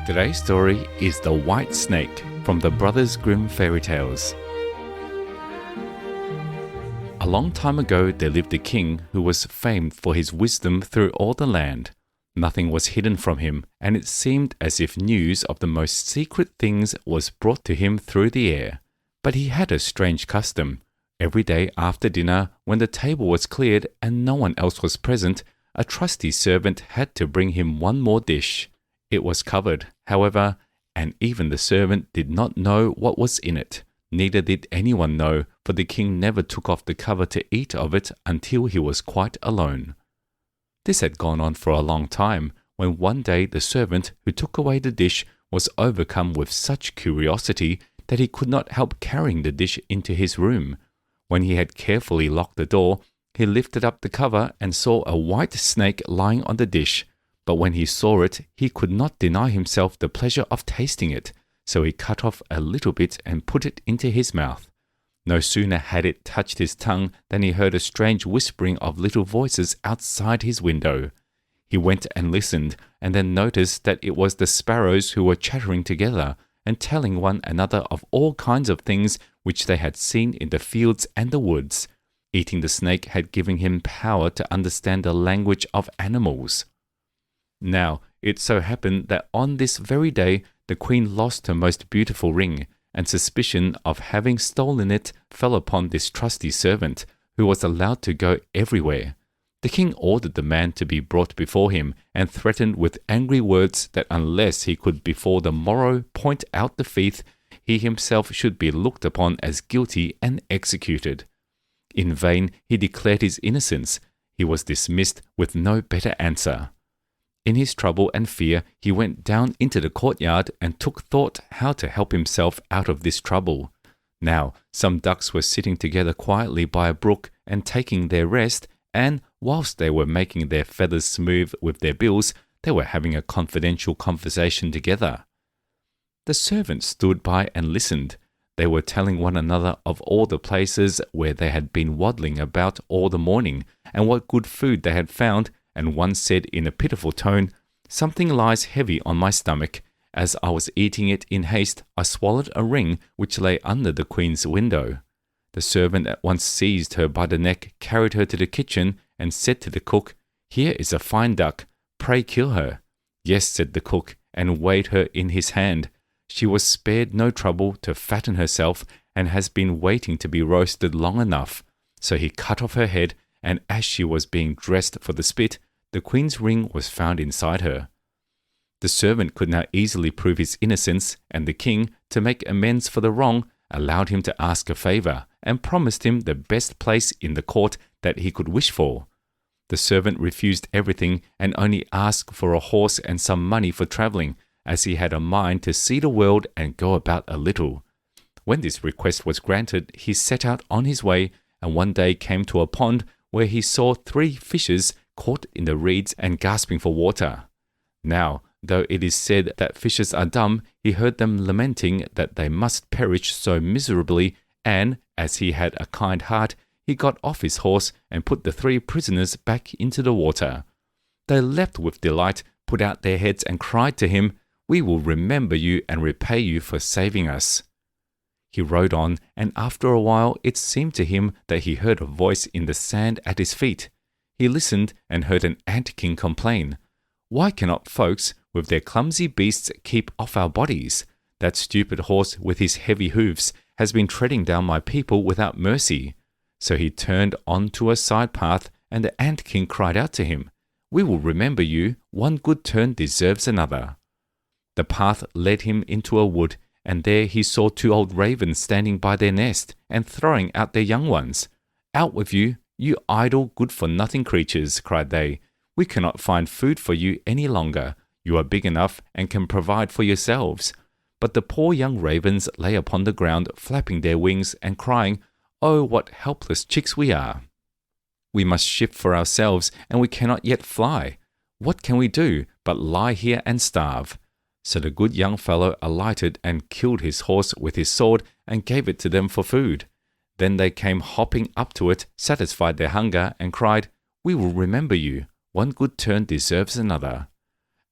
Today's story is The White Snake from the Brothers Grimm fairy tales. A long time ago there lived a king who was famed for his wisdom through all the land. Nothing was hidden from him, and it seemed as if news of the most secret things was brought to him through the air. But he had a strange custom. Every day after dinner, when the table was cleared and no one else was present, a trusty servant had to bring him one more dish. It was covered, however, and even the servant did not know what was in it. Neither did anyone know, for the king never took off the cover to eat of it until he was quite alone. This had gone on for a long time, when one day the servant who took away the dish was overcome with such curiosity that he could not help carrying the dish into his room. When he had carefully locked the door, he lifted up the cover and saw a white snake lying on the dish. But when he saw it, he could not deny himself the pleasure of tasting it, so he cut off a little bit and put it into his mouth. No sooner had it touched his tongue than he heard a strange whispering of little voices outside his window. He went and listened, and then noticed that it was the sparrows who were chattering together and telling one another of all kinds of things which they had seen in the fields and the woods. Eating the snake had given him power to understand the language of animals. Now, it so happened that on this very day the queen lost her most beautiful ring, and suspicion of having stolen it fell upon this trusty servant, who was allowed to go everywhere. The king ordered the man to be brought before him, and threatened with angry words that unless he could before the morrow point out the thief, he himself should be looked upon as guilty and executed. In vain he declared his innocence. He was dismissed with no better answer. In his trouble and fear, he went down into the courtyard and took thought how to help himself out of this trouble. Now, some ducks were sitting together quietly by a brook and taking their rest, and whilst they were making their feathers smooth with their bills, they were having a confidential conversation together. The servants stood by and listened. They were telling one another of all the places where they had been waddling about all the morning, and what good food they had found, and one said in a pitiful tone, "Something lies heavy on my stomach. As I was eating it in haste, I swallowed a ring which lay under the queen's window." The servant at once seized her by the neck, carried her to the kitchen, and said to the cook, "Here is a fine duck. Pray kill her." "Yes," said the cook, and weighed her in his hand. "She was spared no trouble to fatten herself, and has been waiting to be roasted long enough." So he cut off her head, and as she was being dressed for the spit, the queen's ring was found inside her. The servant could now easily prove his innocence, and the king, to make amends for the wrong, allowed him to ask a favour, and promised him the best place in the court that he could wish for. The servant refused everything, and only asked for a horse and some money for travelling, as he had a mind to see the world and go about a little. When this request was granted, he set out on his way, and one day came to a pond where he saw 3 fishes caught in the reeds and gasping for water. Now, though it is said that fishes are dumb, he heard them lamenting that they must perish so miserably, and, as he had a kind heart, he got off his horse and put the 3 prisoners back into the water. They leapt with delight, put out their heads and cried to him, "We will remember you and repay you for saving us." He rode on, and after a while it seemed to him that he heard a voice in the sand at his feet. He listened and heard an ant-king complain, "Why cannot folks with their clumsy beasts keep off our bodies? That stupid horse with his heavy hoofs has been treading down my people without mercy." So he turned on to a side path, and the ant-king cried out to him, "We will remember you. One good turn deserves another." The path led him into a wood, and there he saw 2 old ravens standing by their nest and throwing out their young ones. "Out with you, you idle, good-for-nothing creatures," cried they. "We cannot find food for you any longer. You are big enough and can provide for yourselves." But the poor young ravens lay upon the ground, flapping their wings and crying, "Oh, what helpless chicks we are! We must shift for ourselves, and we cannot yet fly. What can we do but lie here and starve?" So the good young fellow alighted and killed his horse with his sword and gave it to them for food. Then they came hopping up to it, satisfied their hunger, and cried, "We will remember you. One good turn deserves another."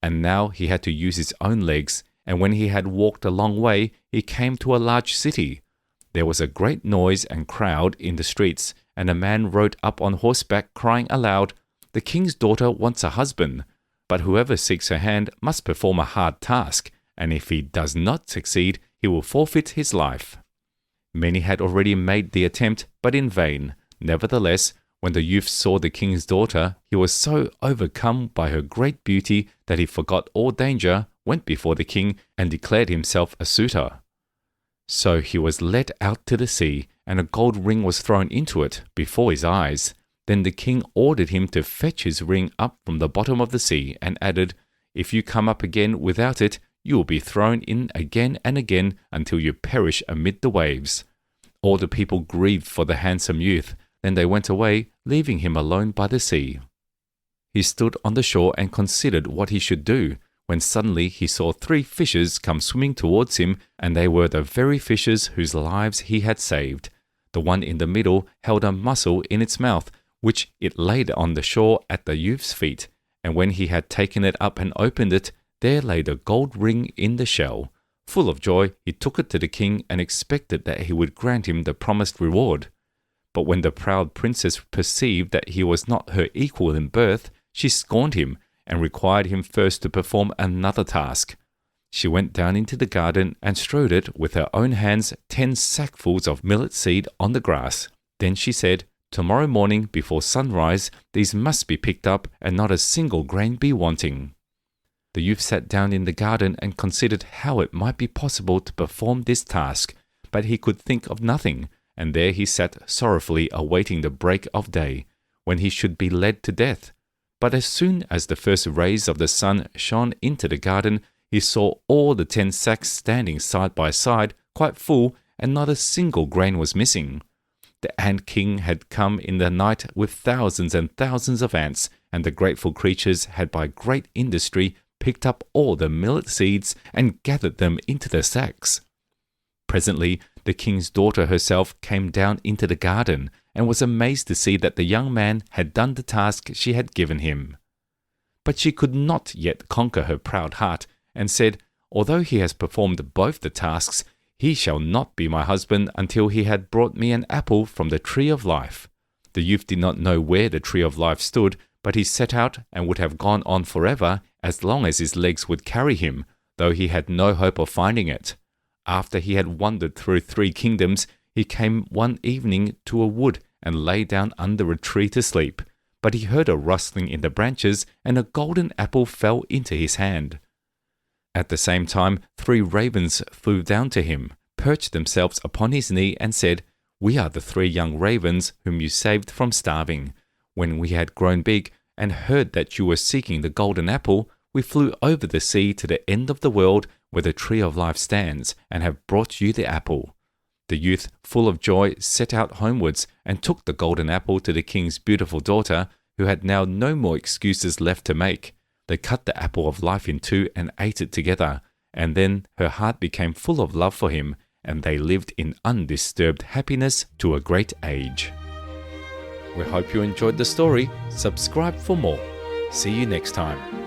and now he had to use his own legs, and when he had walked a long way, he came to a large city. There was a great noise and crowd in the streets, and a man rode up on horseback crying aloud, "The king's daughter wants a husband, but whoever seeks her hand must perform a hard task, and if he does not succeed, he will forfeit his life." Many had already made the attempt, but in vain. Nevertheless, when the youth saw the king's daughter, he was so overcome by her great beauty that he forgot all danger, went before the king, and declared himself a suitor. So he was led out to the sea, and a gold ring was thrown into it before his eyes. Then the king ordered him to fetch his ring up from the bottom of the sea, and added, "If you come up again without it, you will be thrown in again and again until you perish amid the waves." All the people grieved for the handsome youth. Then they went away, leaving him alone by the sea. He stood on the shore and considered what he should do, when suddenly he saw 3 fishes come swimming towards him, and they were the very fishes whose lives he had saved. The one in the middle held a mussel in its mouth, which it laid on the shore at the youth's feet, and when he had taken it up and opened it, there lay the gold ring in the shell. Full of joy, he took it to the king and expected that he would grant him the promised reward. But when the proud princess perceived that he was not her equal in birth, she scorned him and required him first to perform another task. She went down into the garden and strewed it with her own hands 10 sackfuls of millet seed on the grass. Then she said, "Tomorrow morning before sunrise, these must be picked up and not a single grain be wanting." The youth sat down in the garden and considered how it might be possible to perform this task, but he could think of nothing, and there he sat sorrowfully awaiting the break of day, when he should be led to death. But as soon as the first rays of the sun shone into the garden, he saw all the 10 sacks standing side by side, quite full, and not a single grain was missing. The ant king had come in the night with thousands and thousands of ants, and the grateful creatures had by great industry picked up all the millet seeds and gathered them into the sacks. Presently, the king's daughter herself came down into the garden, and was amazed to see that the young man had done the task she had given him. But she could not yet conquer her proud heart, and said, "Although he has performed both the tasks, he shall not be my husband until he had brought me an apple from the tree of life." The youth did not know where the tree of life stood, but he set out and would have gone on forever as long as his legs would carry him, though he had no hope of finding it. After he had wandered through 3 kingdoms, he came one evening to a wood and lay down under a tree to sleep. But he heard a rustling in the branches, and a golden apple fell into his hand. At the same time, 3 ravens flew down to him, perched themselves upon his knee, and said, "We are the 3 young ravens whom you saved from starving. When we had grown big and heard that you were seeking the golden apple, we flew over the sea to the end of the world where the tree of life stands, and have brought you the apple." The youth, full of joy, set out homewards and took the golden apple to the king's beautiful daughter, who had now no more excuses left to make. They cut the apple of life in 2 and ate it together, and then her heart became full of love for him, and they lived in undisturbed happiness to a great age. We hope you enjoyed the story. Subscribe for more. See you next time.